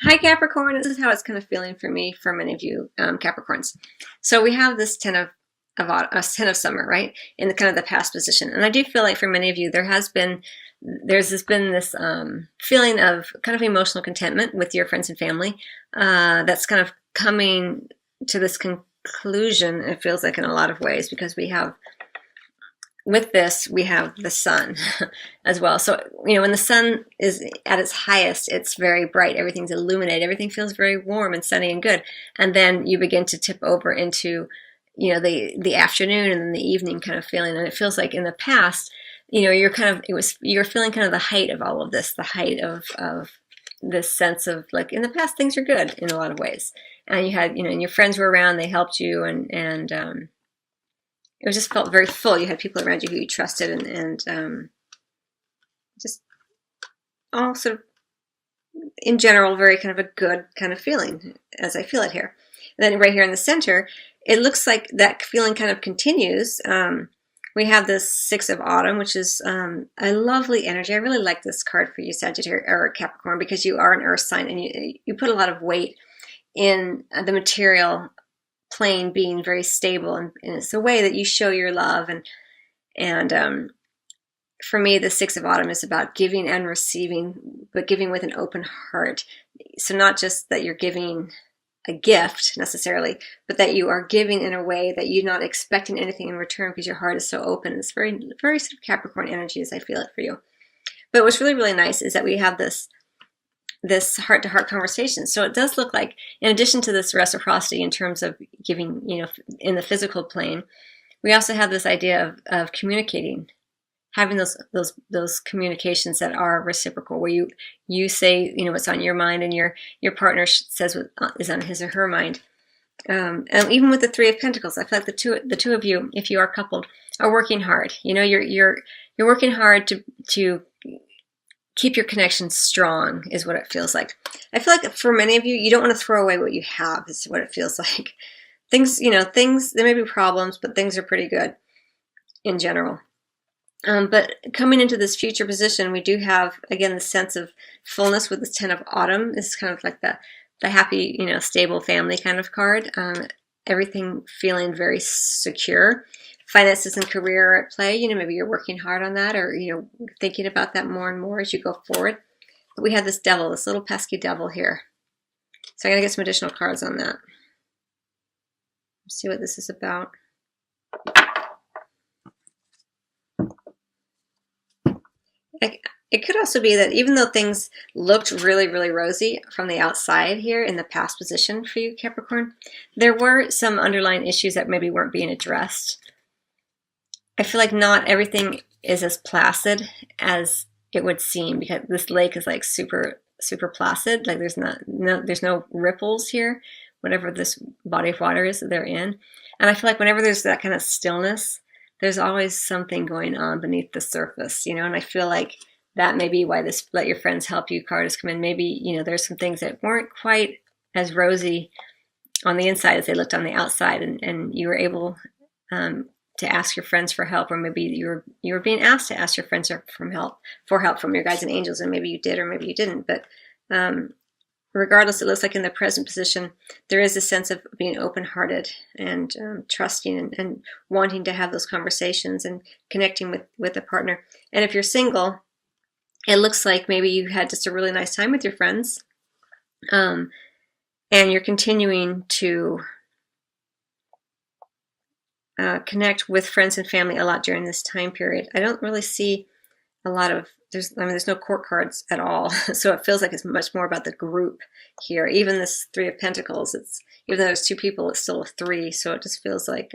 Hi Capricorn, this is how it's kind of feeling for me, for many of you Capricorns. So we have this ten of summer, right, in the kind of the past position, and I do feel like for many of you there's been this feeling of kind of emotional contentment with your friends and family that's kind of coming to this conclusion. It feels like in a lot of ways because we have the sun as well. So, when the sun is at its highest, it's very bright. Everything's illuminated. Everything feels very warm and sunny and good. And then you begin to tip over into, the afternoon and then the evening kind of feeling. And it feels like in the past, you're feeling kind of the height of all of this, the height of this sense of like in the past, things are good in a lot of ways. And you had, and your friends were around, they helped you and it was just felt very full. You had people around you who you trusted and just all sort of, in general, very kind of a good kind of feeling as I feel it here. And then right here in the center, it looks like that feeling kind of continues. We have this Six of Autumn, which is a lovely energy. I really like this card for you, Sagittarius or Capricorn, because you are an earth sign and you put a lot of weight in the material plane being very stable, and it's a way that you show your love. And for me, the Six of Autumn is about giving and receiving, but giving with an open heart. So not just that you're giving a gift necessarily, but that you are giving in a way that you're not expecting anything in return because your heart is so open. It's very, very sort of Capricorn energy as I feel it for you. But what's really, really nice is that we have this heart-to-heart conversation. So it does look like, in addition to this reciprocity in terms of giving, in the physical plane, we also have this idea of communicating, having those communications that are reciprocal, where you say, what's on your mind, and your partner says what is on his or her mind. And even with the Three of Pentacles, I feel like the two of you, if you are coupled, are working hard. You're working hard to keep your connection strong is what it feels like. I feel like for many of you, you don't want to throw away what you have is what it feels like. Things, there may be problems, but things are pretty good in general. But coming into this future position, we do have, again, the sense of fullness with the Ten of Autumn. This is kind of like the happy, stable family kind of card. Everything feeling very secure. Finances and career are at play. Maybe you're working hard on that, or thinking about that more and more as you go forward. But we have this devil, this little pesky devil here. So I'm gonna get some additional cards on that. Let's see what this is about. It could also be that even though things looked really, really rosy from the outside here in the past position for you, Capricorn, there were some underlying issues that maybe weren't being addressed. I feel like not everything is as placid as it would seem, because this lake is like super, super placid. Like there's no ripples here, whatever this body of water is that they're in. And I feel like whenever there's that kind of stillness, there's always something going on beneath the surface, and I feel like that may be why this let your friends help you card has come in. Maybe, there's some things that weren't quite as rosy on the inside as they looked on the outside, and you were able to ask your friends for help, or maybe you were being asked to ask your friends for help from your guides and angels, and maybe you did or maybe you didn't. But regardless, it looks like in the present position there is a sense of being open-hearted and trusting and wanting to have those conversations and connecting with a partner. And if you're single, it looks like maybe you had just a really nice time with your friends, and you're continuing to connect with friends and family a lot during this time period. I don't really see a lot of, there's no court cards at all. So it feels like it's much more about the group here. Even this Three of Pentacles, even though there's two people, it's still a three. So it just feels like,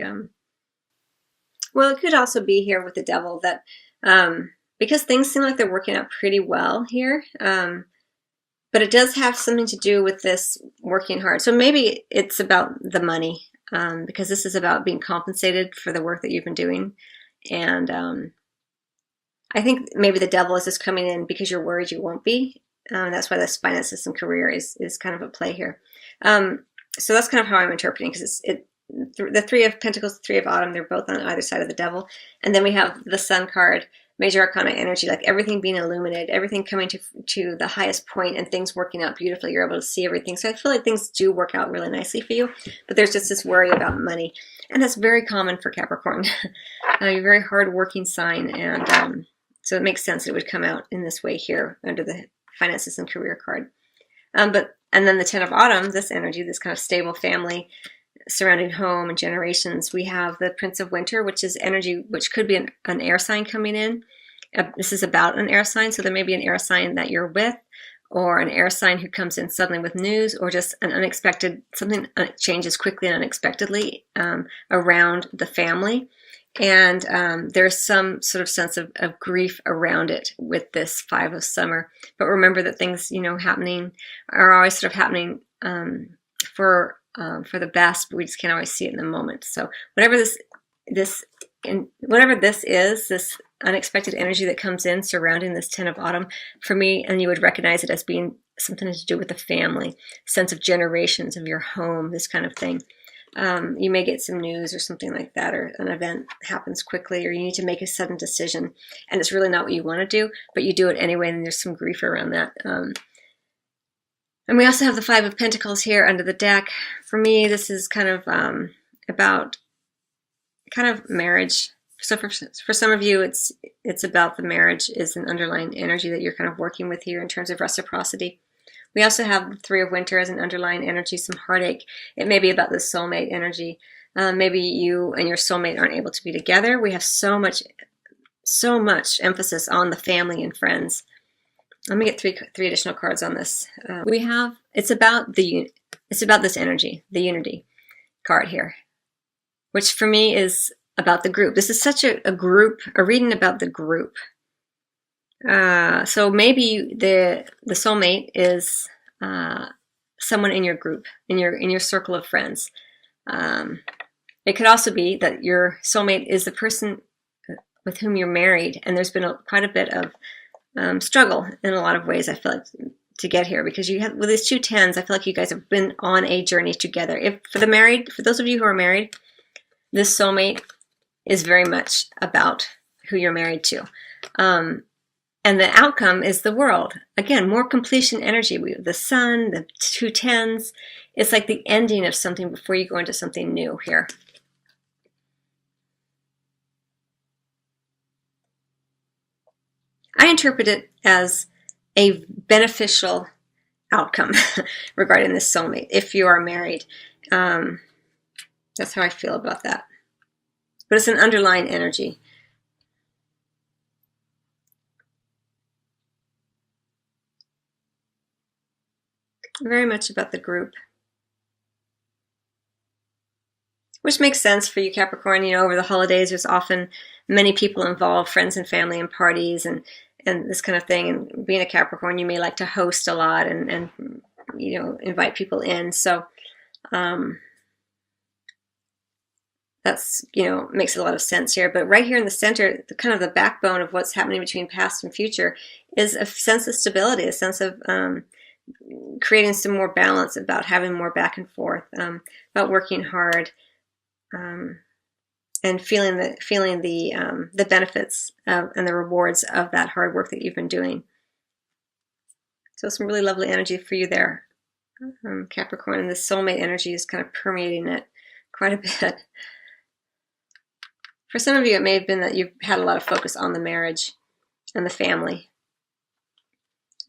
well, it could also be here with the devil that, because things seem like they're working out pretty well here, but it does have something to do with this working hard. So maybe it's about the money, because this is about being compensated for the work that you've been doing. And I think maybe the devil is just coming in because you're worried you won't be. That's why this finances and career is kind of a play here. So that's kind of how I'm interpreting, because the Three of Pentacles, the Three of Autumn, they're both on either side of the devil. And then we have the Sun card major arcana energy, like everything being illuminated, everything coming to the highest point and things working out beautifully. You're able to see everything. So I feel like things do work out really nicely for you, but there's just this worry about money. And that's very common for Capricorn. You're a very hard-working sign, and so it makes sense it would come out in this way here under the finances and career card. And then the 10 of Autumn, this energy, this kind of stable family, surrounding home and generations, we have the Prince of Winter, which is energy which could be an air sign coming in. This is about an air sign, so there may be an air sign that you're with, or an air sign who comes in suddenly with news, or just an unexpected, something changes quickly and unexpectedly around the family. And there's some sort of sense of grief around it with this 5 of Summer. But remember that things, happening are always sort of happening for the best, but we just can't always see it in the moment. So whatever this unexpected energy that comes in surrounding this 10 of Autumn, for me, and you would recognize it as being something to do with the family, sense of generations of your home, this kind of thing. You may get some news or something like that, or an event happens quickly, or you need to make a sudden decision, and it's really not what you want to do, but you do it anyway, and there's some grief around that. And we also have the 5 of Pentacles here under the deck. For me, this is kind of about kind of marriage. So for some of you, it's about the marriage is an underlying energy that you're kind of working with here in terms of reciprocity. We also have the 3 of Winter as an underlying energy, some heartache. It may be about the soulmate energy. Maybe you and your soulmate aren't able to be together. We have so much emphasis on the family and friends. Let me get three additional cards on this. It's about this energy, the unity card here, which for me is about the group. This is such a reading about the group. So maybe the soulmate is someone in your group, in your circle of friends. It could also be that your soulmate is the person with whom you're married, and there's been quite a bit of struggle in a lot of ways, I feel like, to get here, because you have, with these 2 10s, I feel like you guys have been on a journey together. For those of you who are married, this soulmate is very much about who you're married to. And the outcome is the world. Again, more completion energy. The sun, the 2 10s. It's like the ending of something before you go into something new here. I interpret it as a beneficial outcome regarding this soulmate, if you are married. That's how I feel about that. But it's an underlying energy. Very much about the group. Which makes sense for you, Capricorn. Over the holidays, there's often many people involved, friends and family and parties and this kind of thing. And being a Capricorn, you may like to host a lot and invite people in. So that's, makes a lot of sense here. But right here in the center, kind of the backbone of what's happening between past and future is a sense of stability, a sense of creating some more balance, about having more back and forth, about working hard, and feeling the benefits and the rewards of that hard work that you've been doing. So some really lovely energy for you there, Capricorn, and the soulmate energy is kind of permeating it quite a bit. For some of you, it may have been that you've had a lot of focus on the marriage and the family.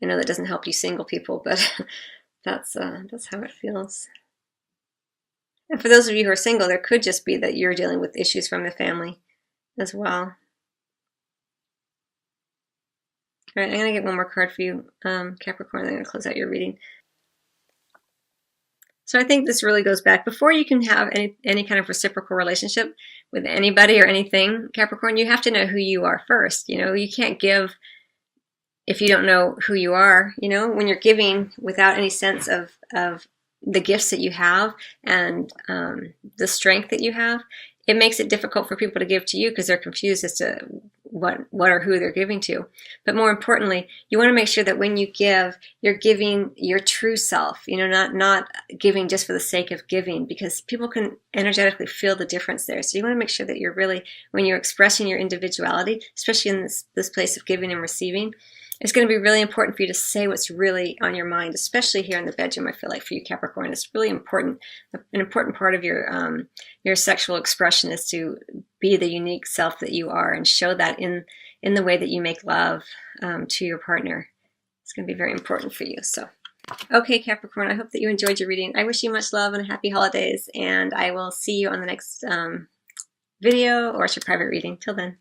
I know that doesn't help you single people, but that's how it feels. And for those of you who are single, there could just be that you're dealing with issues from the family as well. All right, I'm going to get one more card for you, Capricorn, and I'm going to close out your reading. So I think this really goes back, before you can have any kind of reciprocal relationship with anybody or anything, Capricorn, you have to know who you are first. You can't give if you don't know who you are. When you're giving without any sense of the gifts that you have and the strength that you have, it makes it difficult for people to give to you because they're confused as to what or who they're giving to. But more importantly, you want to make sure that when you give, you're giving your true self, not giving just for the sake of giving, because people can energetically feel the difference there. So you want to make sure that you're really, when you're expressing your individuality, especially in this place of giving and receiving, it's going to be really important for you to say what's really on your mind, especially here in the bedroom. I feel like for you, Capricorn, it's really important. An important part of your sexual expression is to be the unique self that you are and show that in the way that you make love to your partner. It's going to be very important for you. So, okay, Capricorn, I hope that you enjoyed your reading. I wish you much love and happy holidays, and I will see you on the next video or it's your private reading. Till then.